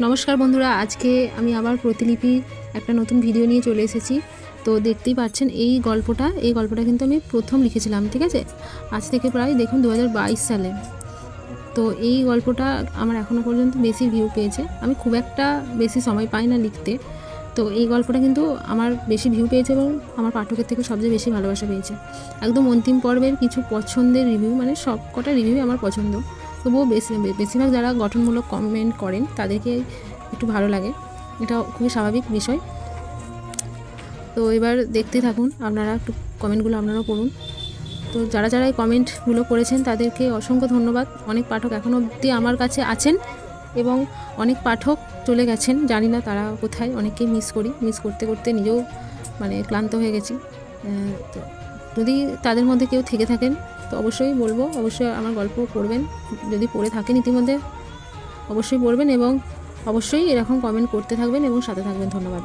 নমস্কার বন্ধুরা, আজকে আমি আবার প্রতিলিপি একটা নতুন ভিডিও নিয়ে চলে এসেছি। তো দেখতেই পাচ্ছেন এই গল্পটা কিন্তু আমি প্রথম লিখেছিলাম, ঠিক আছে, আজ থেকে প্রায় দেখুন 2022 সালে। তো এই গল্পটা আমার এখনও পর্যন্ত বেশি ভিউ পেয়েছে। আমি খুব একটা বেশি সময় পাই না লিখতে, তো এই গল্পটা কিন্তু আমার বেশি ভিউ পেয়েছে এবং আমার পাঠকের থেকে সবচেয়ে বেশি ভালোবাসা পেয়েছে। একদম অন্তিম পর্বের কিছু পছন্দের রিভিউ, মানে সব কটা রিভিউ আমার পছন্দ, তবুও বেশিরভাগ যারা গঠনমূলক কমেন্ট করেন তাদেরকে একটু ভালো লাগে, এটা খুবই স্বাভাবিক বিষয়। তো এবার দেখতে থাকুন, আপনারা একটু কমেন্টগুলো আপনারাও পড়ুন। তো যারা যারা এই কমেন্টগুলো করেছেন তাদেরকে অসংখ্য ধন্যবাদ। অনেক পাঠক এখনও অবধি আমার কাছে আছেন এবং অনেক পাঠক চলে গেছেন, জানি না তারা কোথায়। অনেককেই মিস করতে করতে নিজেও মানে ক্লান্ত হয়ে গেছি। তো যদি তাদের মধ্যে কেউ থেকে থাকেন তো অবশ্যই বলবো, অবশ্যই আমার গল্প পড়বেন। যদি পড়ে থাকেন ইতিমধ্যে অবশ্যই পড়বেন এবং অবশ্যই এরকম কমেন্ট করতে থাকবেন এবং সাথে থাকবেন। ধন্যবাদ।